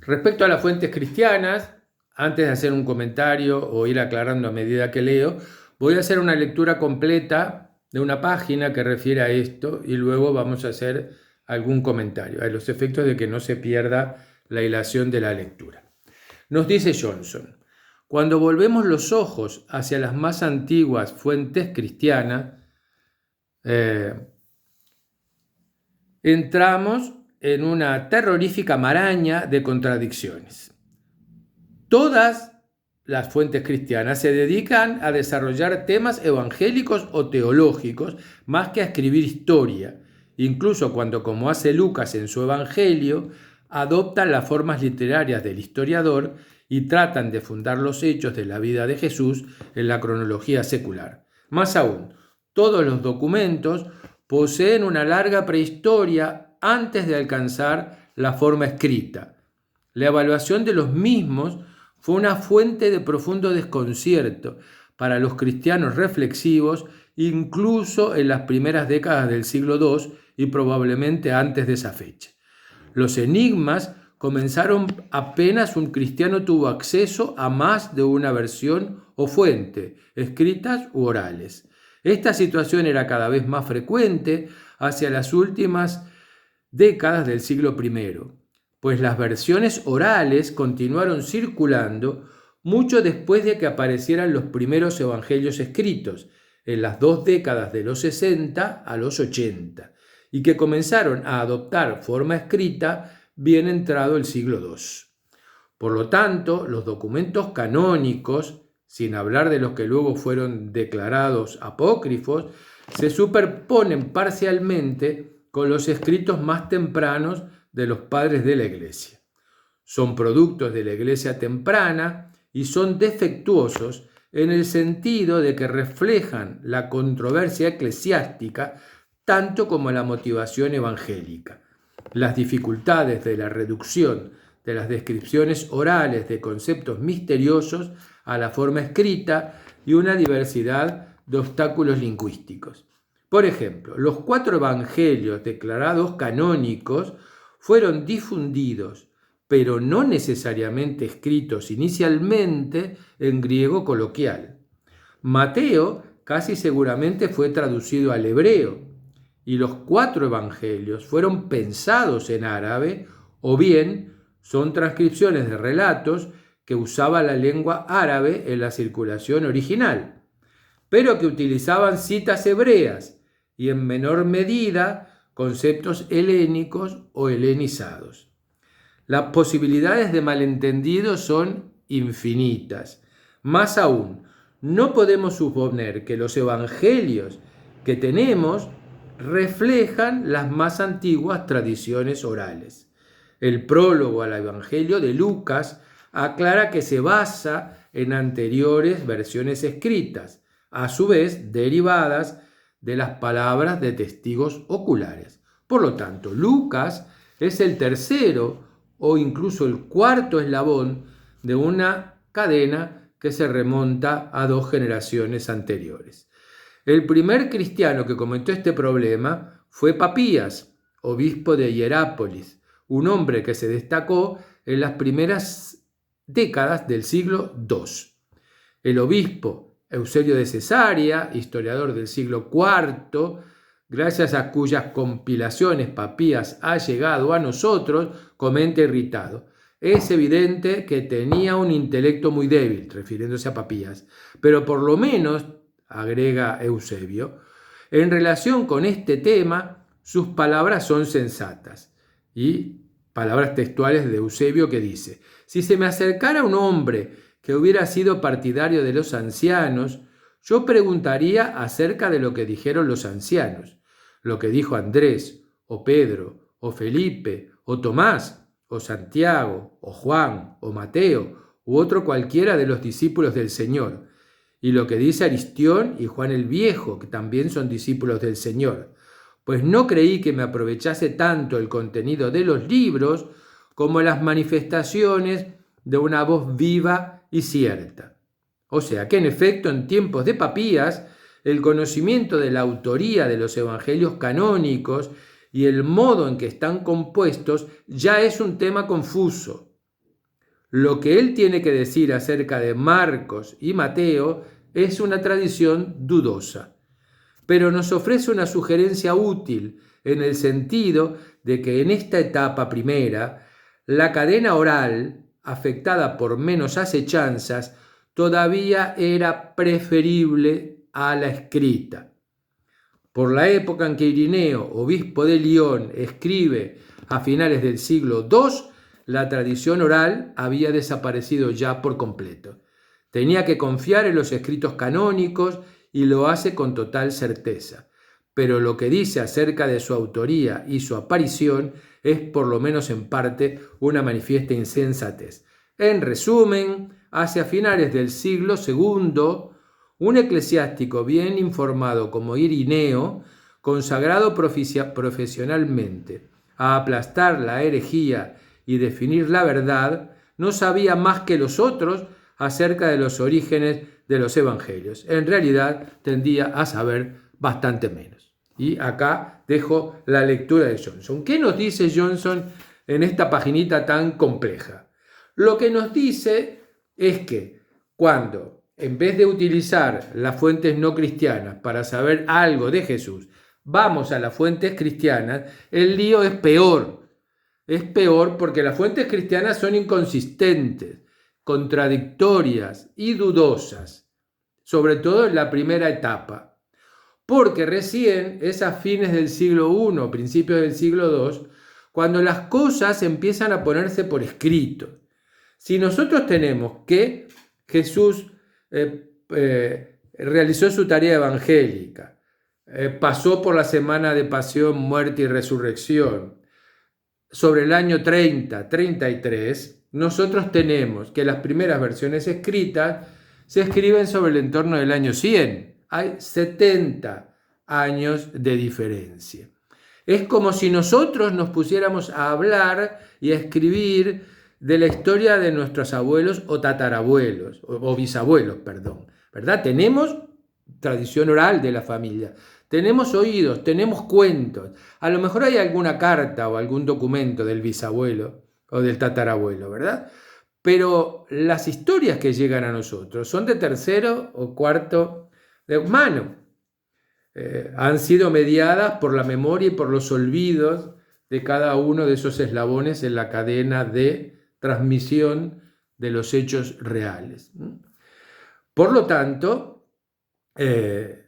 Respecto a las fuentes cristianas, antes de hacer un comentario o ir aclarando a medida que leo, voy a hacer una lectura completa de una página que refiere a esto y luego vamos a hacer algún comentario, a los efectos de que no se pierda la hilación de la lectura. Nos dice Johnson: cuando volvemos los ojos hacia las más antiguas fuentes cristianas, entramos en una terrorífica maraña de contradicciones. Todas las fuentes cristianas se dedican a desarrollar temas evangélicos o teológicos más que a escribir historia, incluso cuando, como hace Lucas en su Evangelio, adoptan las formas literarias del historiador y tratan de fundar los hechos de la vida de Jesús en la cronología secular. Más aún, todos los documentos poseen una larga prehistoria antes de alcanzar la forma escrita. La evaluación de los mismos fue una fuente de profundo desconcierto para los cristianos reflexivos, incluso en las primeras décadas del siglo II y probablemente antes de esa fecha. Los enigmas comenzaron apenas un cristiano tuvo acceso a más de una versión o fuente, escritas u orales. Esta situación era cada vez más frecuente hacia las últimas décadas del siglo I, pues las versiones orales continuaron circulando mucho después de que aparecieran los primeros evangelios escritos, en las 2 décadas de los 60 a los 80, y que comenzaron a adoptar forma escrita bien entrado el siglo II. Por lo tanto, los documentos canónicos, sin hablar de los que luego fueron declarados apócrifos, se superponen parcialmente con los escritos más tempranos de los padres de la Iglesia. Son productos de la Iglesia temprana y son defectuosos en el sentido de que reflejan la controversia eclesiástica tanto como la motivación evangélica. Las dificultades de la reducción de las descripciones orales de conceptos misteriosos a la forma escrita y una diversidad de obstáculos lingüísticos. Por ejemplo, los 4 evangelios declarados canónicos fueron difundidos, pero no necesariamente escritos inicialmente en griego coloquial. Mateo casi seguramente fue traducido al hebreo, y los 4 evangelios fueron pensados en árabe o bien son transcripciones de relatos que usaba la lengua árabe en la circulación original, pero que utilizaban citas hebreas y en menor medida conceptos helénicos o helenizados. Las posibilidades de malentendido son infinitas. Más aún, no podemos suponer que los evangelios que tenemos reflejan las más antiguas tradiciones orales. El prólogo al Evangelio de Lucas aclara que se basa en anteriores versiones escritas, a su vez derivadas de las palabras de testigos oculares. Por lo tanto, Lucas es el tercero o incluso el 4º eslabón de una cadena que se remonta a 2 generaciones anteriores. El primer cristiano que comentó este problema fue Papías, obispo de Hierápolis, un hombre que se destacó en las primeras décadas del siglo II. El obispo Eusebio de Cesarea, historiador del siglo IV, gracias a cuyas compilaciones Papías ha llegado a nosotros, comenta irritado: es evidente que tenía un intelecto muy débil, refiriéndose a Papías, pero por lo menos, agrega Eusebio, en relación con este tema, sus palabras son sensatas. Y palabras textuales de Eusebio que dice: si se me acercara un hombre que hubiera sido partidario de los ancianos, yo preguntaría acerca de lo que dijeron los ancianos, lo que dijo Andrés, o Pedro, o Felipe, o Tomás, o Santiago, o Juan, o Mateo, u otro cualquiera de los discípulos del Señor, y lo que dice Aristión y Juan el Viejo, que también son discípulos del Señor, pues no creí que me aprovechase tanto el contenido de los libros como las manifestaciones de una voz viva y cierta. O sea que en efecto en tiempos de Papías el conocimiento de la autoría de los evangelios canónicos y el modo en que están compuestos ya es un tema confuso. Lo que él tiene que decir acerca de Marcos y Mateo es una tradición dudosa, pero nos ofrece una sugerencia útil en el sentido de que en esta etapa primera, la cadena oral, afectada por menos acechanzas, todavía era preferible a la escrita. Por la época en que Irineo, obispo de Lyon, escribe a finales del siglo II, la tradición oral había desaparecido ya por completo. Tenía que confiar en los escritos canónicos y lo hace con total certeza. Pero lo que dice acerca de su autoría y su aparición es, por lo menos en parte, una manifiesta insensatez. En resumen, hacia finales del siglo II, un eclesiástico bien informado como Irineo, consagrado profesionalmente a aplastar la herejía y definir la verdad, no sabía más que los otros acerca de los orígenes de los evangelios. En realidad tendía a saber bastante menos. Y acá dejo la lectura de Johnson. ¿Qué nos dice Johnson en esta paginita tan compleja? Lo que nos dice es que cuando, en vez de utilizar las fuentes no cristianas para saber algo de Jesús, vamos a las fuentes cristianas, el lío es peor. Es peor porque las fuentes cristianas son inconsistentes, contradictorias y dudosas, sobre todo en la primera etapa. Porque recién es a fines del siglo I, principios del siglo II, cuando las cosas empiezan a ponerse por escrito. Si nosotros tenemos que Jesús realizó su tarea evangélica, pasó por la semana de pasión, muerte y resurrección, sobre el año 30, 33, nosotros tenemos que las primeras versiones escritas se escriben sobre el entorno del año 100. Hay 70 años de diferencia. Es como si nosotros nos pusiéramos a hablar y a escribir de la historia de nuestros abuelos o tatarabuelos, o bisabuelos, perdón, ¿verdad? Tenemos tradición oral de la familia, tenemos oídos, tenemos cuentos, a lo mejor hay alguna carta o algún documento del bisabuelo o del tatarabuelo, ¿verdad? Pero las historias que llegan a nosotros son de tercero o cuarto de mano. Han sido mediadas por la memoria y por los olvidos de cada uno de esos eslabones en la cadena de transmisión de los hechos reales. Por lo tanto, ¿qué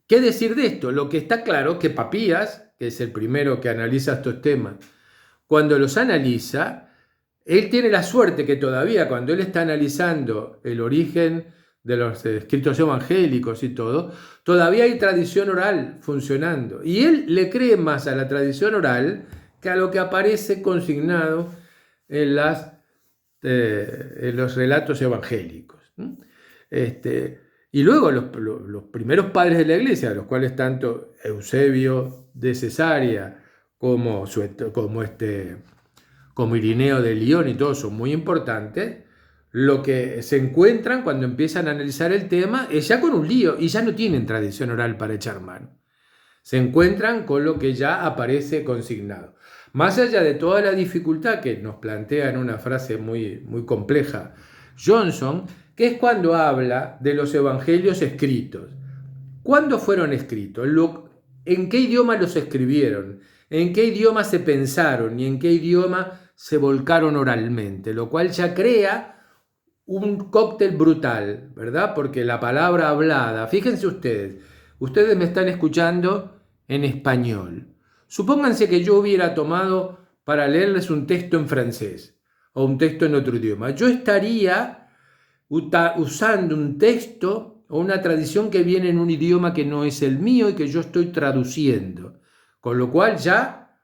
decir de esto? Lo que está claro es que Papías, que es el primero que analiza estos temas, cuando los analiza, él tiene la suerte que todavía cuando él está analizando el origen de los escritos evangélicos y todo, todavía hay tradición oral funcionando. Y él le cree más a la tradición oral que a lo que aparece consignado en los relatos evangélicos. Y luego los primeros padres de la iglesia, de los cuales tanto Eusebio de Cesarea como Irineo de Lyon y todos son muy importantes, lo que se encuentran cuando empiezan a analizar el tema es ya con un lío y ya no tienen tradición oral para echar mano. Se encuentran con lo que ya aparece consignado. Más allá de toda la dificultad que nos plantea en una frase muy, muy compleja Johnson, que es cuando habla de los evangelios escritos. ¿Cuándo fueron escritos? ¿En qué idioma los escribieron? ¿En qué idioma se pensaron? ¿Y en qué idioma se volcaron oralmente? Lo cual ya crea un cóctel brutal, ¿verdad? Porque la palabra hablada, fíjense ustedes me están escuchando en español. Supónganse que yo hubiera tomado para leerles un texto en francés o un texto en otro idioma. Yo estaría usando un texto o una tradición que viene en un idioma que no es el mío y que yo estoy traduciendo. Con lo cual ya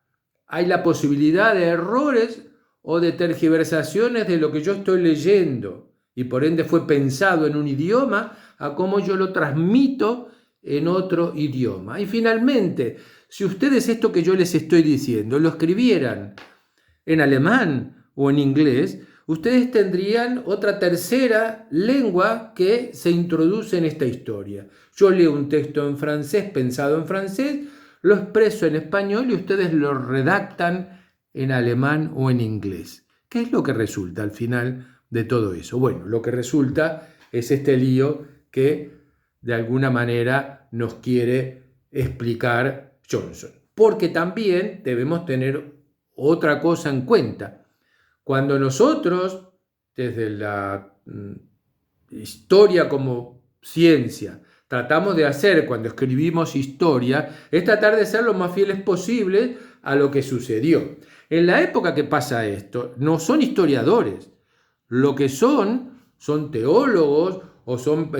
hay la posibilidad de errores o de tergiversaciones de lo que yo estoy leyendo y por ende fue pensado en un idioma a cómo yo lo transmito en otro idioma. Y finalmente, si ustedes esto que yo les estoy diciendo lo escribieran en alemán o en inglés, ustedes tendrían otra tercera lengua que se introduce en esta historia. Yo leo un texto en francés pensado en francés, lo expreso en español y ustedes lo redactan en alemán o en inglés. ¿Qué es lo que resulta al final de todo eso? Bueno, lo que resulta es este lío que de alguna manera nos quiere explicar Johnson. Porque también debemos tener otra cosa en cuenta. Cuando nosotros, desde la historia como ciencia, tratamos de hacer cuando escribimos historia, es tratar de ser lo más fieles posible a lo que sucedió. En la época que pasa esto, no son historiadores, lo que son teólogos o son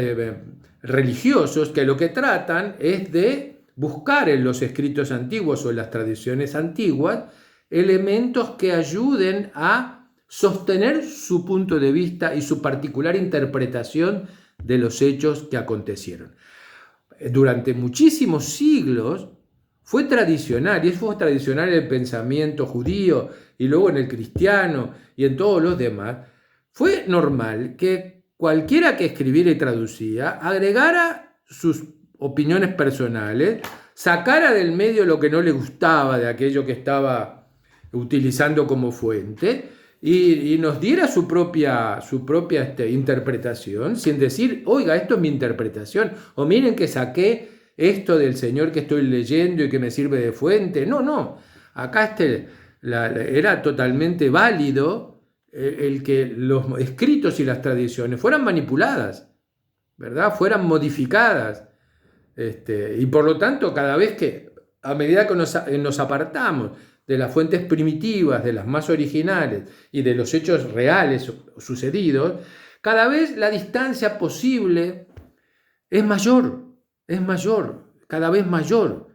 religiosos que lo que tratan es de buscar en los escritos antiguos o en las tradiciones antiguas elementos que ayuden a sostener su punto de vista y su particular interpretación de los hechos que acontecieron. Durante muchísimos siglos fue tradicional, y fue tradicional en el pensamiento judío y luego en el cristiano y en todos los demás, fue normal que cualquiera que escribiera y traducía agregara sus opiniones personales, sacara del medio lo que no le gustaba de aquello que estaba utilizando como fuente y nos diera su propia interpretación, sin decir, oiga, esto es mi interpretación, o miren que saqué esto del señor que estoy leyendo y que me sirve de fuente. No, acá era totalmente válido el que los escritos y las tradiciones fueran manipuladas, ¿verdad? Fueran modificadas. Y por lo tanto, cada vez que, a medida que nos apartamos de las fuentes primitivas, de las más originales y de los hechos reales sucedidos, cada vez la distancia posible es mayor, cada vez mayor,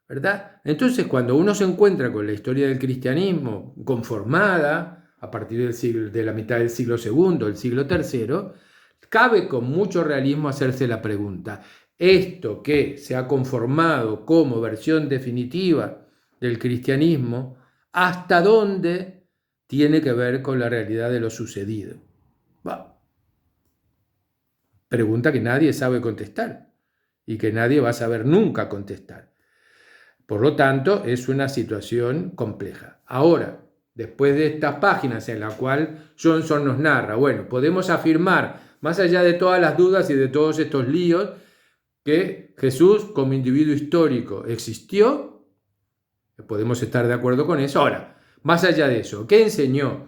¿verdad? Entonces, cuando uno se encuentra con la historia del cristianismo conformada a partir de la mitad del siglo II, el siglo III, cabe con mucho realismo hacerse la pregunta, ¿esto que se ha conformado como versión definitiva del cristianismo, hasta dónde tiene que ver con la realidad de lo sucedido? Pregunta que nadie sabe contestar y que nadie va a saber nunca contestar. Por lo tanto, es una situación compleja. Ahora, después de estas páginas en la cual Johnson nos narra, bueno, podemos afirmar, más allá de todas las dudas y de todos estos líos, que Jesús como individuo histórico existió. Podemos estar de acuerdo con eso. Ahora, más allá de eso, ¿qué enseñó?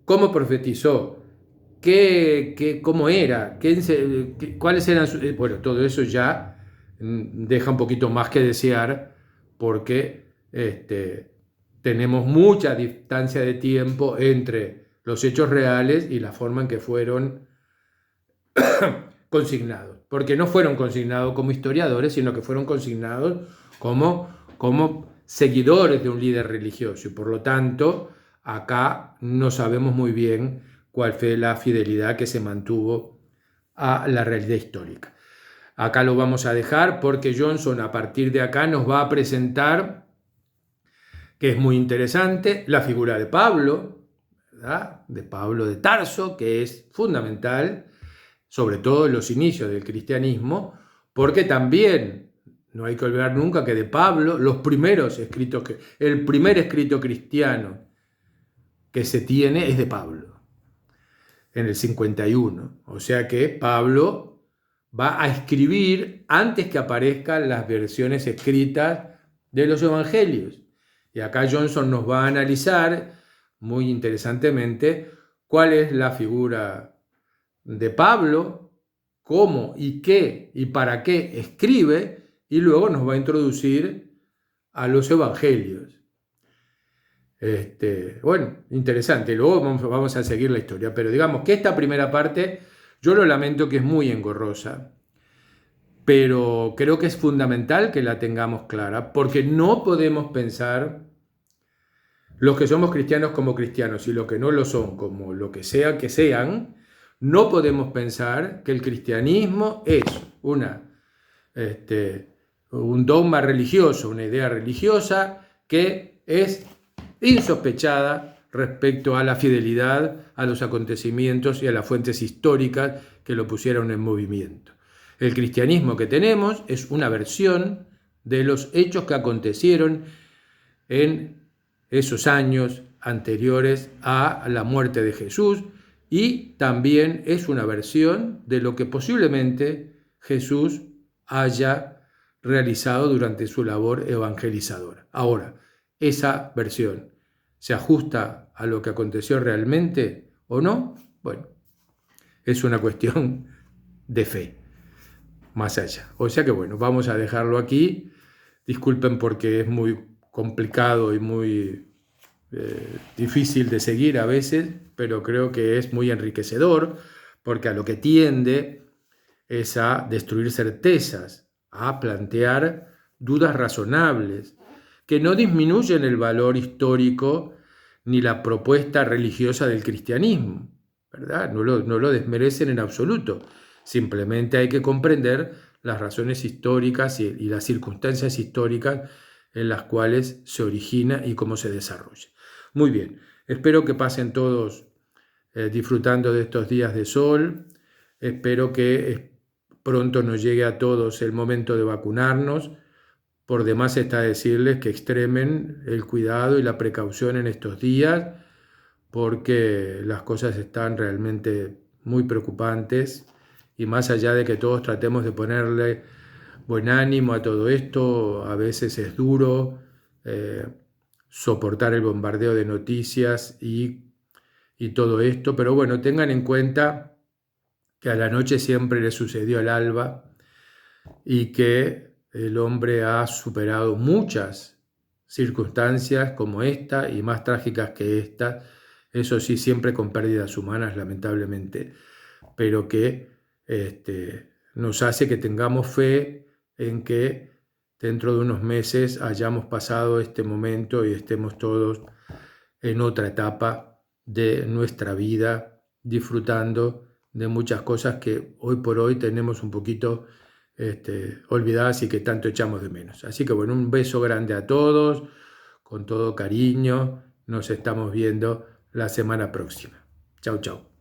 ¿Cómo profetizó? ¿Cómo era? ¿Cuáles eran sus...? Bueno, todo eso ya deja un poquito más que desear porque tenemos mucha distancia de tiempo entre los hechos reales y la forma en que fueron consignados. Porque no fueron consignados como historiadores, sino que fueron consignados como seguidores de un líder religioso. Y por lo tanto, acá no sabemos muy bien cuál fue la fidelidad que se mantuvo a la realidad histórica. Acá lo vamos a dejar porque Johnson a partir de acá nos va a presentar, que es muy interesante, la figura de Pablo, ¿verdad? De Pablo de Tarso, que es fundamental, sobre todo en los inicios del cristianismo, porque también no hay que olvidar nunca que de Pablo, el primer escrito cristiano que se tiene es de Pablo, en el 51. O sea que Pablo va a escribir antes que aparezcan las versiones escritas de los evangelios. Y acá Johnson nos va a analizar muy interesantemente cuál es la figura de Pablo, cómo y qué y para qué escribe, y luego nos va a introducir a los evangelios. Bueno, interesante. Luego vamos a seguir la historia, pero digamos que esta primera parte, yo lo lamento que es muy engorrosa, pero creo que es fundamental que la tengamos clara, porque no podemos pensar los que somos cristianos como cristianos y los que no lo son como lo que sea que sean. No podemos pensar que el cristianismo es un dogma religioso, una idea religiosa que es insospechada respecto a la fidelidad a los acontecimientos y a las fuentes históricas que lo pusieron en movimiento. El cristianismo que tenemos es una versión de los hechos que acontecieron en esos años anteriores a la muerte de Jesús, y también es una versión de lo que posiblemente Jesús haya realizado durante su labor evangelizadora. Ahora, esa versión se ajusta a lo que aconteció realmente o no. Bueno, es una cuestión de fe, más allá. O sea que bueno, vamos a dejarlo aquí. Disculpen porque es muy complicado y muy difícil de seguir a veces, pero creo que es muy enriquecedor, porque a lo que tiende es a destruir certezas, a plantear dudas razonables, que no disminuyen el valor histórico ni la propuesta religiosa del cristianismo, ¿verdad? No lo desmerecen en absoluto. Simplemente hay que comprender las razones históricas y las circunstancias históricas en las cuales se origina y cómo se desarrolla. Muy bien, espero que pasen todos disfrutando de estos días de sol. Espero que pronto nos llegue a todos el momento de vacunarnos. Por demás está decirles que extremen el cuidado y la precaución en estos días, porque las cosas están realmente muy preocupantes, y más allá de que todos tratemos de ponerle buen ánimo a todo esto, a veces es duro soportar el bombardeo de noticias y todo esto, pero bueno, tengan en cuenta que a la noche siempre le sucedió el alba, y que el hombre ha superado muchas circunstancias como esta y más trágicas que esta, eso sí, siempre con pérdidas humanas, lamentablemente, pero que nos hace que tengamos fe en que dentro de unos meses hayamos pasado este momento y estemos todos en otra etapa de nuestra vida, disfrutando de muchas cosas que hoy por hoy tenemos un poquito olvidadas y que tanto echamos de menos. Así que bueno, un beso grande a todos, con todo cariño. Nos estamos viendo la semana próxima. Chau, chau.